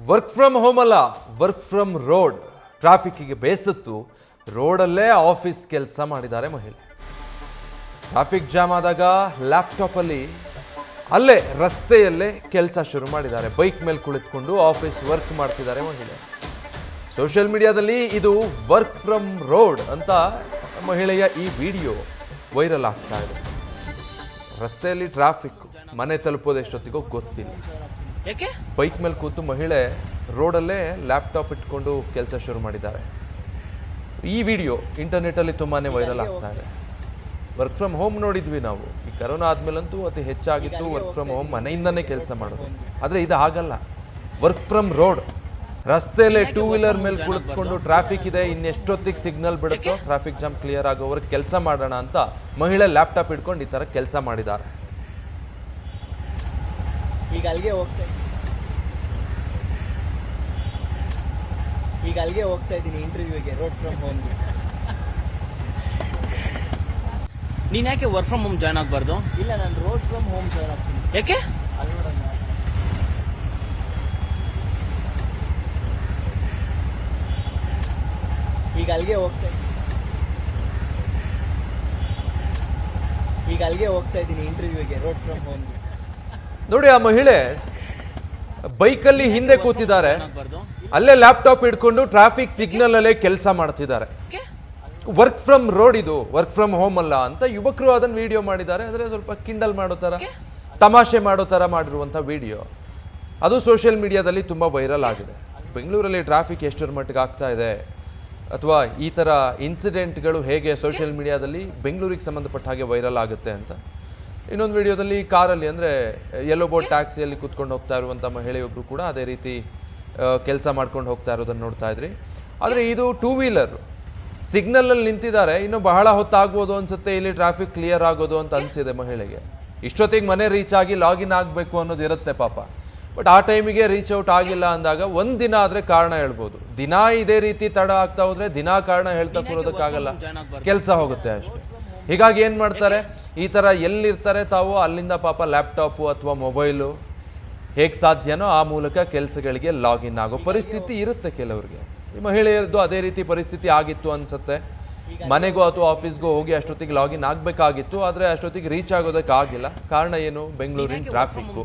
Work from home ಅಲ್ಲ, work from road. ಟ್ರಾಫಿಕ್ಗೆ ಬೇಸತ್ತು ರೋಡಲ್ಲೇ office ಕೆಲಸ ಮಾಡಿದ್ದಾರೆ ಮಹಿಳೆ. ಟ್ರಾಫಿಕ್ ಜಾಮ್ ಆದಾಗ ಲ್ಯಾಪ್ಟಾಪ್ ಅಲ್ಲಿ ಅಲ್ಲೇ ರಸ್ತೆಯಲ್ಲೇ ಕೆಲಸ ಶುರು ಮಾಡಿದ್ದಾರೆ. ಬೈಕ್ ಮೇಲೆ ಕುಳಿತುಕೊಂಡು ಆಫೀಸ್ ವರ್ಕ್ ಮಾಡ್ತಿದ್ದಾರೆ ಮಹಿಳೆ. ಸೋಷಿಯಲ್ ಮೀಡಿಯಾದಲ್ಲಿ ಇದು ವರ್ಕ್ ಫ್ರಮ್ ರೋಡ್ ಅಂತ ಮಹಿಳೆಯ ಈ ವಿಡಿಯೋ ವೈರಲ್ ಆಗ್ತಾ ಇದೆ. ರಸ್ತೆಯಲ್ಲಿ ಟ್ರಾಫಿಕ್, ಮನೆ ತಲುಪೋದು ಎಷ್ಟೊತ್ತಿಗೋ ಗೊತ್ತಿಲ್ಲ. ಬೈಕ್ ಮೇಲೆ ಕೂತು ಮಹಿಳೆ ರೋಡಲ್ಲೇ ಲ್ಯಾಪ್ಟಾಪ್ ಇಟ್ಕೊಂಡು ಕೆಲಸ ಶುರು ಮಾಡಿದ್ದಾರೆ. ಈ ವಿಡಿಯೋ ಇಂಟರ್ನೆಟ್ಟಲ್ಲಿ ತುಂಬಾನೇ ವೈರಲ್ ಆಗ್ತಾ ಇದೆ. ವರ್ಕ್ ಫ್ರಮ್ ಹೋಮ್ ನೋಡಿದ್ವಿ ನಾವು. ಈ ಕರೋನಾ ಆದ್ಮೇಲಂತೂ ಅತಿ ಹೆಚ್ಚಾಗಿತ್ತು ವರ್ಕ್ ಫ್ರಮ್ ಹೋಮ್, ಮನೆಯಿಂದನೇ ಕೆಲಸ ಮಾಡೋದು. ಆದರೆ ಇದು ಹಾಗಲ್ಲ, ವರ್ಕ್ ಫ್ರಮ್ ರೋಡ್. ರಸ್ತೆಯಲ್ಲೇ ಟೂ ವೀಲರ್ ಮೇಲೆ ಕುಳಿತುಕೊಂಡು ಟ್ರಾಫಿಕ್ ಇದೆ, ಇನ್ನೆಷ್ಟೊತ್ತಿಗೆ ಸಿಗ್ನಲ್ ಬಿಡುತ್ತೋ ಟ್ರಾಫಿಕ್ ಜಾಮ್ ಕ್ಲಿಯರ್ ಆಗೋವರೆಗೆ ಕೆಲಸ ಮಾಡೋಣ ಅಂತ ಮಹಿಳೆ ಲ್ಯಾಪ್ಟಾಪ್ ಇಟ್ಕೊಂಡು ಈ ಥರ ಕೆಲಸ ಮಾಡಿದ್ದಾರೆ. ಈಗ ಅಲ್ಲಿಗೆ ಹೋಗ್ತಾ ಇದ್ದೀನಿ ಇಂಟರ್ವ್ಯೂಗೆ, ರೋಡ್ ಫ್ರಮ್ ಹೋಮ್ಗೆ. ನೀನ್ ಯಾಕೆ ವರ್ಕ್ ಫ್ರಮ್ ಹೋಮ್ ಜಾಯ್ನ್ ಆಗಬಾರ್ದು? ಇಲ್ಲ, ನಾನು ರೋಡ್ ಫ್ರಮ್ ಹೋಮ್ ಜಾಯ್ನ್ ಆಗ್ತೀನಿ. ಯಾಕೆ? ಅಲ್ಲಿ ನೋಡೋಣ. ಈಗ ಅಲ್ಲಿಗೆ ಹೋಗ್ತಾ ಇದ್ದೀನಿ ಇಂಟರ್ವ್ಯೂಗೆ, ರೋಡ್ ಫ್ರಮ್ ಹೋಮ್ಗೆ. ನೋಡಿ, ಆ ಮಹಿಳೆ ಬೈಕಲ್ಲಿ ಹಿಂದೆ ಕೂತಿದ್ದಾರೆ, ಅಲ್ಲೇ ಲ್ಯಾಪ್ಟಾಪ್ ಇಟ್ಕೊಂಡು ಟ್ರಾಫಿಕ್ ಸಿಗ್ನಲ್ ಅಲ್ಲೇ ಕೆಲಸ ಮಾಡ್ತಿದ್ದಾರೆ. ವರ್ಕ್ ಫ್ರಮ್ ರೋಡ್ ಇದು, ವರ್ಕ್ ಫ್ರಮ್ ಹೋಮ್ ಅಲ್ಲ ಅಂತ ಯುವಕರು ಅದನ್ನ ವಿಡಿಯೋ ಮಾಡಿದ್ದಾರೆ. ಅಂದ್ರೆ ಸ್ವಲ್ಪ ಕಿಂಡಲ್ ಮಾಡೋ ತರ, ತಮಾಷೆ ಮಾಡೋ ತರ ಮಾಡಿರುವಂತ ವಿಡಿಯೋ ಅದು ಸೋಷಿಯಲ್ ಮೀಡಿಯಾದಲ್ಲಿ ತುಂಬಾ ವೈರಲ್ ಆಗಿದೆ. ಬೆಂಗಳೂರಲ್ಲಿ ಟ್ರಾಫಿಕ್ ಎಷ್ಟರ ಮಟ್ಟಿಗೆ ಆಗ್ತಾ ಇದೆ, ಅಥವಾ ಈ ತರ ಇನ್ಸಿಡೆಂಟ್ಗಳು ಹೇಗೆ ಸೋಷಿಯಲ್ ಮೀಡಿಯಾದಲ್ಲಿ ಬೆಂಗಳೂರಿಗೆ ಸಂಬಂಧಪಟ್ಟ ಹಾಗೆ ವೈರಲ್ ಆಗುತ್ತೆ ಅಂತ. ಇನ್ನೊಂದು ವಿಡಿಯೋದಲ್ಲಿ ಕಾರಲ್ಲಿ, ಅಂದರೆ ಯೆಲ್ಲೋ ಬೋರ್ಡ್ ಟ್ಯಾಕ್ಸಿಯಲ್ಲಿ ಕೂತ್ಕೊಂಡು ಹೋಗ್ತಾ ಇರುವಂಥ ಮಹಿಳೆಯೊಬ್ಬರು ಕೂಡ ಅದೇ ರೀತಿ ಕೆಲಸ ಮಾಡ್ಕೊಂಡು ಹೋಗ್ತಾ ಇರೋದನ್ನು ನೋಡ್ತಾ ಇದ್ರಿ. ಆದರೆ ಇದು ಟೂ ವೀಲರ್ ಸಿಗ್ನಲಲ್ಲಿ ನಿಂತಿದ್ದಾರೆ, ಇನ್ನು ಬಹಳ ಹೊತ್ತಾಗ್ಬೋದು ಅನ್ಸುತ್ತೆ ಇಲ್ಲಿ ಟ್ರಾಫಿಕ್ ಕ್ಲಿಯರ್ ಆಗೋದು ಅಂತ ಅನಿಸಿದೆ ಮಹಿಳೆಗೆ. ಇಷ್ಟೊತ್ತಿಗೆ ಮನೆ ರೀಚ್ ಆಗಿ ಲಾಗಿನ್ ಆಗಬೇಕು ಅನ್ನೋದು ಇರುತ್ತೆ ಪಾಪ. ಬಟ್ ಆ ಟೈಮಿಗೆ ರೀಚ್ ಔಟ್ ಆಗಿಲ್ಲ ಅಂದಾಗ ಒಂದು ದಿನ ಆದರೆ ಕಾರಣ ಹೇಳ್ಬೋದು. ದಿನ ಇದೇ ರೀತಿ ತಡ ಆಗ್ತಾ ಹೋದ್ರೆ ದಿನ ಕಾರಣ ಹೇಳ್ತಾ ಕೂರೋದಕ್ಕಾಗಲ್ಲ, ಕೆಲಸ ಹೋಗುತ್ತೆ ಅಷ್ಟೇ. ಹೀಗಾಗಿ ಏನು ಮಾಡ್ತಾರೆ, ಈ ಥರ ಎಲ್ಲಿರ್ತಾರೆ ತಾವು ಅಲ್ಲಿಂದ ಪಾಪ ಲ್ಯಾಪ್ಟಾಪು ಅಥವಾ ಮೊಬೈಲು ಹೇಗೆ ಸಾಧ್ಯನೋ ಆ ಮೂಲಕ ಕೆಲಸಗಳಿಗೆ ಲಾಗಿನ್ ಆಗೋ ಪರಿಸ್ಥಿತಿ ಇರುತ್ತೆ ಕೆಲವರಿಗೆ. ಈ ಮಹಿಳೆಯರದ್ದು ಅದೇ ರೀತಿ ಪರಿಸ್ಥಿತಿ ಆಗಿತ್ತು ಅನ್ಸುತ್ತೆ. ಮನೆಗೋ ಅಥವಾ ಆಫೀಸ್ಗೋ ಹೋಗಿ ಅಷ್ಟೊತ್ತಿಗೆ ಲಾಗಿನ್ ಆಗಬೇಕಾಗಿತ್ತು, ಆದರೆ ಅಷ್ಟೊತ್ತಿಗೆ ರೀಚ್ ಆಗೋದಕ್ಕಾಗಿಲ್ಲ. ಕಾರಣ ಏನು? ಬೆಂಗಳೂರಿನ ಟ್ರಾಫಿಕ್ಕು.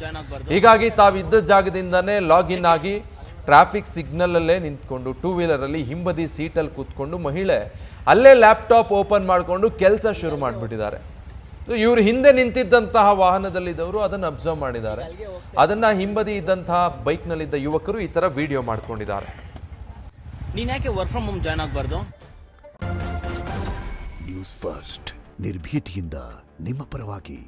ಹೀಗಾಗಿ ತಾವಿದ್ದ ಜಾಗದಿಂದನೇ ಲಾಗಿನ್ ಆಗಿ ಟ್ರಾಫಿಕ್ ಸಿಗ್ನಲಲ್ಲೇ ನಿಂತ್ಕೊಂಡು ಟೂ ವೀಲರಲ್ಲಿ ಹಿಂಬದಿ ಸೀಟಲ್ಲಿ ಕೂತ್ಕೊಂಡು ಮಹಿಳೆ ಅಲ್ಲೇ ಲ್ಯಾಪ್ಟಾಪ್ ಓಪನ್ ಮಾಡಿಕೊಂಡು ಕೆಲಸ ಶುರು ಮಾಡಿಬಿಟ್ಟಿದ್ದಾರೆ. ಇವರು ಹಿಂದೆ ನಿಂತಿದ್ದಂತಹ ವಾಹನದಲ್ಲಿದ್ದವರು ಅದನ್ನು ಅಬ್ಸರ್ವ್ ಮಾಡಿದ್ದಾರೆ. ಅದನ್ನು ಹಿಂಬದಿ ಇದ್ದಂತಹ ಬೈಕ್ನಲ್ಲಿದ್ದ ಯುವಕರು ಈ ಥರ ವಿಡಿಯೋ ಮಾಡ್ಕೊಂಡಿದ್ದಾರೆ. ನೀನ್ ಯಾಕೆ ವರ್ಕ್ ಫ್ರಮ್ ಹೋಮ್ ಜಾಯ್ನ್ ಆಗಬಾರ್ದು? ನ್ಯೂಸ್ ಫಸ್ಟ್, ನಿರ್ಭೀತಿಯಿಂದ ನಿಮ್ಮ ಪರವಾಗಿ.